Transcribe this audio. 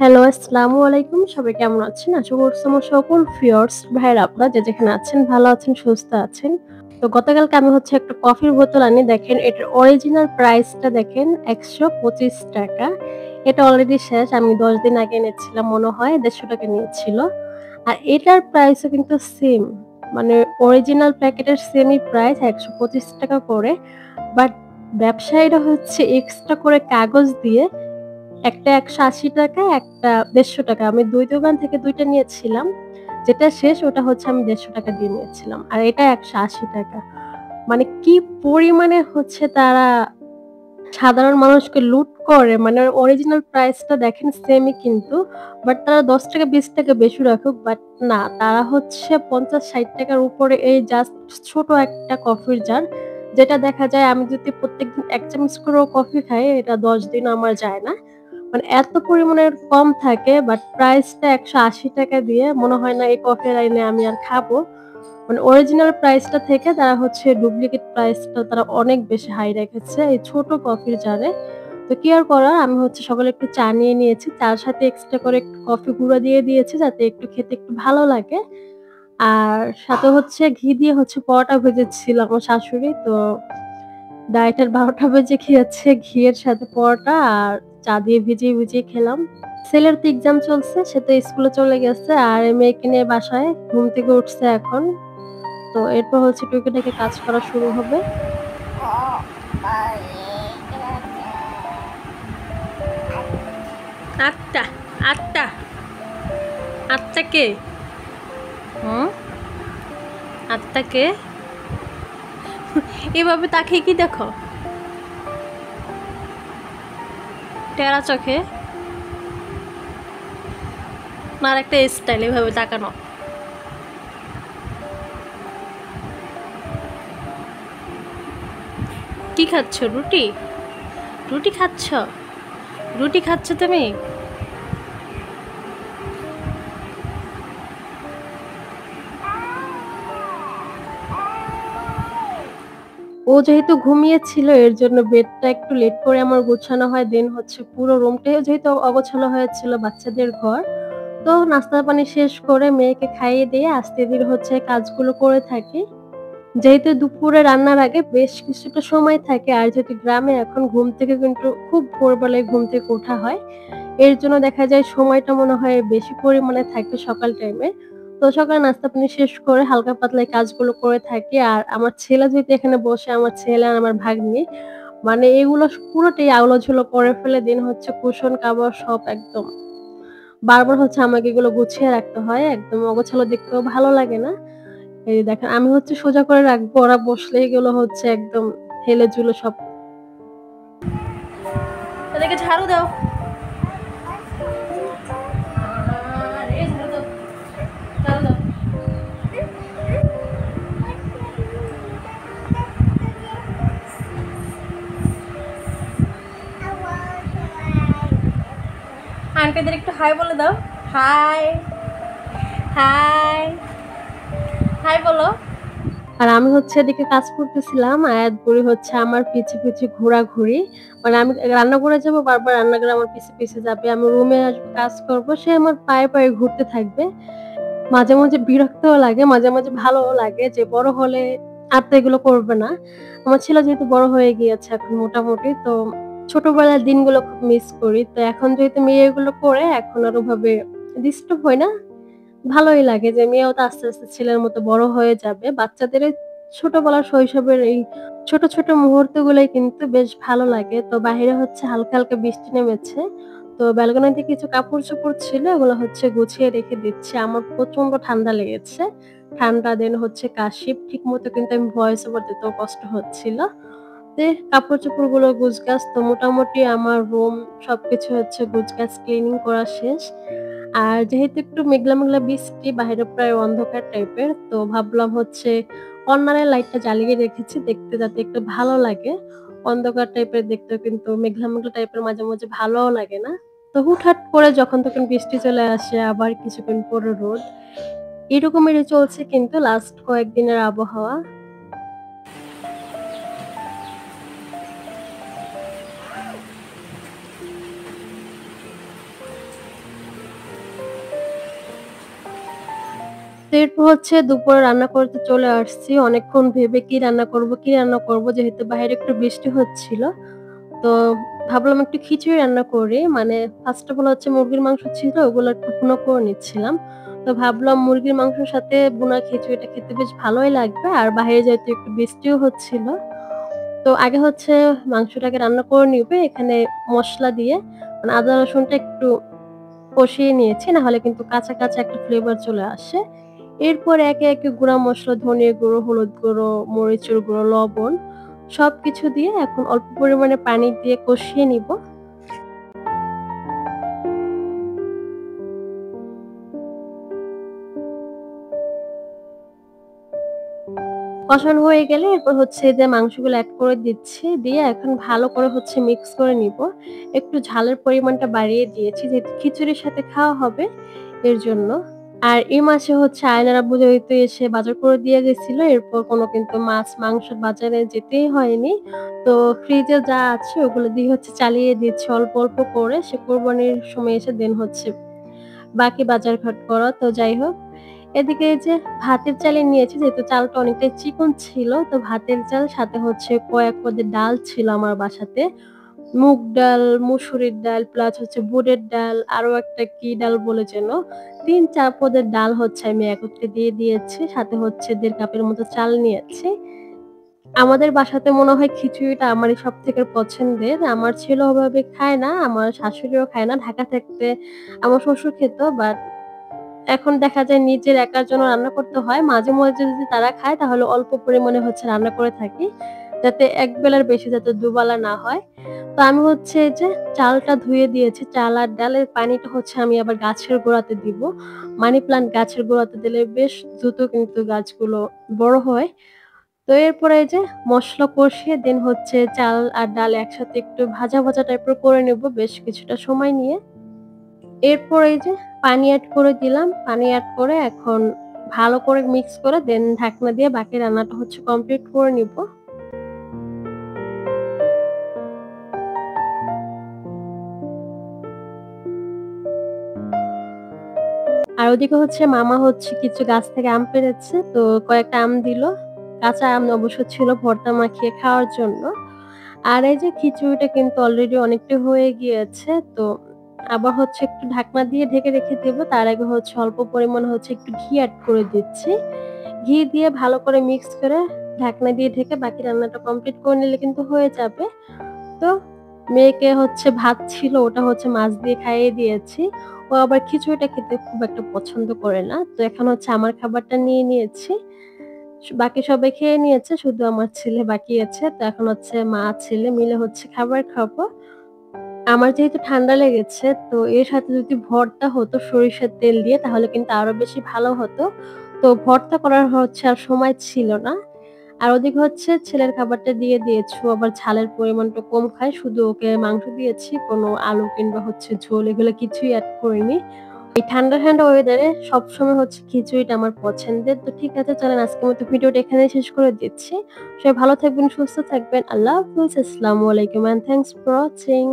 Hello, আসসালামু আলাইকুম। সবাই কেমন আছেন? আশা করছি আমার সকল ভিউয়ার্স ভাইয়েরা আপনারা যে যেখানে আছেন ভালো আছেন, সুস্থ আছেন। তো গতকালকে আমি একটা কফির বোতল আনি। দেখেন এটার অরিজিনাল প্রাইসটা দেখেন ৳১২৫। এটা অলরেডি শেষ। আমি ১০ দিন আগে এনেছিলাম মনে হয় ৳১৫০ নিয়েছিল। আর এটার প্রাইসও কিন্তু সেম। মানে অরিজিনাল প্যাকেটের সেমই প্রাইস ৳১২৫ করে। বাট ব্যবসায়ীরা এক্সট্রা করে কাগজ দিয়ে একটা ৳১৮০, একটা ৳১৫০। আমি ২ দোকান থেকে ২ টা নিয়েছিলাম। যেটা শেষ ওটা আমি ৳১৫০ দিয়ে নিয়েছিলাম। আর এটা ৳১৮০। মানে কি পরিমাণে তারা সাধারণ মানুষকে লুট করে। মানে অরিজিনাল প্রাইসটা দেখেন সেমই কিন্তু। বাট তারা ৳১০ ৳২০ বেশি রাখুক। বাট না, তারা ৳৫০-৬০ র উপরে এই জাস্ট ছোট একটা কফির জার, যেটা দেখা যায় আমি যদি প্রত্যেকদিন ১ চামচ করেও কফি খাই, এটা ১০ দিনও আমার যায় না। মানে এত পরিমাণের কম থাকে বাট প্রাইসটা ৳১৮০ দিয়ে মনে হয় না এই কফি এনে আমি আর খাবো। মানে অরিজিনাল প্রাইসটা থেকে তারা ডুপ্লিকেট প্রাইসটা তারা অনেক বেশি হাই রেখেছে এই ছোট কফির জারে। তো কি আর করার, আমি সকালে একটু চা নিয়ে নিয়েছি। চার সাথে এক্সট্রা করে একটু কফি গুঁড়া দিয়ে দিয়েছি যাতে একটু খেতে একটু ভালো লাগে। আর সাথে ঘি দিয়ে পরোটা ভেজেছিল আমার শাশুড়ি। তো ডায়েটের ১২টা বেজে খেয়েছে ঘিয়ের সাথে পরোটা আর চা দিয়ে ভিজিয়ে খেলাম। ছেলের তো এক্সাম চলছে, সে তো স্কুলে চলে গেছে। আর মেয়েকে নিয়ে বাসায় ঘুম থেকে উঠছে এখন। তো এরপর টুকিটাকি কাজ করা শুরু হবে। আটটা আটটা আটটা কে? হুম, আটটা কে? এভাবে তাকিয়ে কি দেখো? টেরা চোখে আর একটা স্টাইল এভাবে তাকানো। কি খাচ্ছ? রুটি? রুটি খাচ্ছ? রুটি খাচ্ছ তুমি? ও যেহেতু ঘুমিয়েছিল এর জন্য বেডটা একটু লেট করে আমার গোছানো হয়। দেন পুরো রুমটাও যেহেতু অগোছালো হয়েছিল, বাচ্চাদের ঘর। তো নাস্তা পানি শেষ করে মেয়েকে খাইয়ে দিয়ে আস্তে ধীরে কাজগুলো করে থাকি। যেহেতু দুপুরে রান্নার আগে বেশ কিছুটা সময় থাকে আর যেহেতু গ্রামে এখন ঘুম থেকে কিন্তু খুব ভোরবেলায় ঘুম থেকে ওঠা হয়। এর জন্য দেখা যায় সময়টা মনে হয় বেশি পরিমাণে থাকে সকাল টাইমে। তো সকালে নাস্তা পানি শেষ করে হালকা পাতলা এই কাজগুলো করে থাকি। আর আমার ছেলে যেহেতু এখানে বসে, আমার ছেলে আর আমার ভাগ্নি, মানে এগুলো পুরোটাই আউলাঝুলো করে ফেলে। দেন কুশন কাভার সব একদম বারবার আমাকে এগুলো গুছিয়ে রাখতে হয়। একদম অগোছালো দেখতেও ভালো লাগে না। এই দেখেন আমি সোজা করে রাখবো, ওরা বসলে এগুলো একদম হেলে-জুলে সব। এদিকে ঝাড়ু দাও। আরে ঝাড়ু দাও, ঝাড়ু দাও। আন্টিদের একটু হাই বলে দাও। হাই, হাই, হাই বলো। আর আমি এদিকে কাজ করতেছিলাম। আয়াত বুড়ি আমার পিছে ঘোরাঘুরি। মানে আমি রান্নাঘরে যাবো, বারবার রান্নাঘরে আমার পিছে যাবে। আমি রুমে আসবো, কাজ করব। সে আমার পায়ে ঘুরতে থাকবে। মাঝে বিরক্তও লাগে, মাঝে ভালোও লাগে যে বড় হলে আর তো এগুলো করবে না। আমার ছেলে যেহেতু বড় হয়ে গিয়েছে এখন মোটামুটি, তো ছোটবেলার দিনগুলো খুব মিস করি। তো এখন যেহেতু মেয়ে এগুলো করে এখন আর ওভাবে ডিস্টার্ব হয় না। ভালোই লাগে যে মেয়েও তো আস্তে ছেলের মতো বড় হয়ে যাবে। বাচ্চাদের এই ছোটবেলার শৈশবের এই ছোট মুহূর্তগুলাই কিন্তু বেশ ভালো লাগে। তো বাহিরে হালকা বৃষ্টি নেমেছে। তো ব্যালকনিতে কিছু কাপড়-চোপড় ছিল, এগুলো গুছিয়ে রেখে দিচ্ছি। আমার প্রচন্ড ঠান্ডা লেগেছে। ঠান্ডা দেন কাশি। ঠিকমতো কিন্তু আমি ভয়েস ওভার দিতেও কষ্ট হচ্ছিল। কাপড়-চোপড় গুলো গুছগাছ, তো মোটামুটি আমার রুম সবকিছু গুছগাছ ক্লিনিং করা শেষ। আর যেহেতু একটু মেঘলা বৃষ্টি, বাহিরে প্রায় অন্ধকার টাইপের, তো ভাবলাম কর্নারের লাইটটা জ্বালিয়ে রেখেছি দেখতে যাতে একটু ভালো লাগে। অন্ধকার টাইপের দেখতেও কিন্তু মেঘলা টাইপের মাঝে ভালোও লাগে না। তো হুটহাট করে যখন তখন বৃষ্টি চলে আসে, আবার কিছুক্ষণ পরে রোদ। এরকমেরই চলছে কিন্তু লাস্ট কয়েকদিনের আবহাওয়া। এরপর হচ্ছে দুপুরে রান্না করতে চলে আসছি। অনেকক্ষণ ভেবে কি রান্না করব যেহেতু বাইরে একটু বৃষ্টি হচ্ছিল। তো ভাবলাম একটু খিচুড়ি রান্না করি। মানে ফার্স্ট অফ অল হচ্ছে মুরগির মাংস ছিল ওগুলো একটু ভুনা করে নিচ্ছিলাম। তো ভাবলাম মুরগির মাংসের সাথে ভুনা খিচুড়িটা খেতে বেশ ভালোই লাগবে। আর বাইরে যেহেতু একটু বৃষ্টিও হচ্ছিল। তো আগে হচ্ছে মাংসটাকে রান্না করে নিবে এখানে মসলা দিয়ে মানে আদা রসুনটা একটু কষিয়ে নিয়েছি। না হলে কিন্তু কাঁচা একটা ফ্লেভার চলে আসে। এরপর একে গুঁড়া মসলা, ধনিয়া গুঁড়ো, হলুদ গুঁড়ো, মরিচের গুঁড়ো, লবণ সবকিছু দিয়ে এখন অল্প পরিমাণে পানি দিয়ে কষিয়ে নিব। কষানো হয়ে গেলে এরপর হচ্ছে যে মাংসগুলো এড করে দিচ্ছি। দিয়ে এখন ভালো করে হচ্ছে মিক্স করে নিব। একটু ঝালের পরিমাণটা বাড়িয়ে দিয়েছি যেহেতু খিচুড়ির সাথে খাওয়া হবে এর জন্য। আর এই মাসে হচ্ছে আয়নার আব্বু যেহেতু এসে বাজার করে দিয়ে গেছিল, এরপর কোনো কিন্তু মাছ, মাংস বাজারে যেতেই হয়নি। তো ফ্রিজে যা আছে ওগুলো দিয়ে হচ্ছে চালিয়ে দিচ্ছি অল্প করে। সে কোরবানির সময় এসে দেন হচ্ছে বাকি বাজারঘাট করা। তো যাই হোক, এদিকে এই যে ভাতের চালই নিয়েছি যেহেতু চালটা অনেকটাই চিকন ছিল। তো ভাতের চাল সাথে হচ্ছে কয়েক পদের ডাল ছিল আমার বাসাতে। মুগ ডাল, মসুরির ডাল প্লাস হচ্ছে বুটের ডাল, আরো একটা কি ডাল বলে যেন ৩-৪ পদের ডাল হচ্ছে আমি একত্রে দিয়ে দিয়েছি। সাথে হচ্ছে ১.৫ কাপের মতো চাল নিয়েছি। আমাদের বাসাতে মনে হয় খিচুড়িটা আমারই সবথেকে পছন্দের। আমার ছেলে ওভাবে খায় না, আমার শাশুড়িও খায় না। ঢাকা থাকতে আমার শ্বশুর খেত বাট এখন দেখা যায় নিজের একার জন্য রান্না করতে হয়। মাঝে মধ্যে যদি তারা খায় তাহলে অল্প পরিমাণে হচ্ছে রান্না করে থাকি। যাতে এক বেলার বেশি যাতে দুবেলা না হয়। তো আমি হচ্ছে এই যে চালটা ধুয়ে দিয়েছি। চাল আর ডালের পানিটা হচ্ছে আমি আবার গাছের গোড়াতে দিব। মানি প্লান্ট গাছের গোড়াতে দিলে বেশ দ্রুত কিন্তু গাছগুলো বড় হয়। তো এরপরে এই যে মসলা কষিয়ে দেন হচ্ছে চাল আর ডাল একসাথে একটু ভাজা টাইপের করে নেব বেশ কিছুটা সময় নিয়ে। এরপর এই যে পানি এড করে দিলাম। পানি এড করে এখন ভালো করে মিক্স করে দেন ঢাকনা দিয়ে বাকি রান্নাটা হচ্ছে কমপ্লিট করে নিব। আর ওদিকে হচ্ছে মামা হচ্ছে কিছু গাছ থেকে আম পেড়েছে। তো কয়েকটা আম দিল। কাঁচা আম অবশ্য ছিল ভর্তা মাখিয়ে খাওয়ার জন্য। আর এই যে খিচুড়িটা কিন্তু অলরেডি অনেকটা হয়ে গিয়েছে। তো আবার হচ্ছে একটু ঢাকনা দিয়ে ঢেকে রেখে দেব। তার আগে হচ্ছে অল্প পরিমাণে হচ্ছে একটু ঘি এড করে দিচ্ছি। ঘি দিয়ে ভালো করে মিক্স করে ঢাকনা দিয়ে ঢেকে বাকি রান্নাটা কমপ্লিট করে নিলে কিন্তু হয়ে যাবে। তো মেয়েকে হচ্ছে ভাত ছিল ওটা হচ্ছে মাছ দিয়ে খাইয়ে দিয়েছি। ও আবার খিচুড়িটা খেতে খুব একটা পছন্দ করে না। তো এখন হচ্ছে আমার খাবারটা নিয়ে নিয়েছি। বাকি সবাই খেয়ে নিয়েছে। শুধু আমার ছেলে বাকি আছে। তো এখন হচ্ছে মা ছেলে মিলে হচ্ছে খাবার খাবো। আমার যেহেতু ঠান্ডা লেগেছে তো এর সাথে যদি ভর্তা হতো সরিষার তেল দিয়ে তাহলে কিন্তু আরো বেশি ভালো হতো। তো ভর্তা করার হচ্ছে আর সময় ছিল না। আর ওদিকে হচ্ছে ছেলের খাবারটা দিয়ে দিয়েছি। ও আবার ঝালের পরিমাণটা কম খায়। শুধু ওকে মাংস দিয়েছি। কোনো আলু কিংবা হচ্ছে ঝোল এগুলো কিছুই এড করিনি। এই ঠান্ডা ওয়েদারে সবসময় হচ্ছে খিচুড়িটা আমার পছন্দের। তো ঠিক আছে চলেন আজকের মতো ভিডিওটা এখানেই শেষ করে দিচ্ছি। সবাই ভালো থাকবেন, সুস্থ থাকবেন। আল্লাহ হাফেজ। আসসালামু আলাইকুম অ্যান্ড থ্যাংকস ফর ওয়াচিং।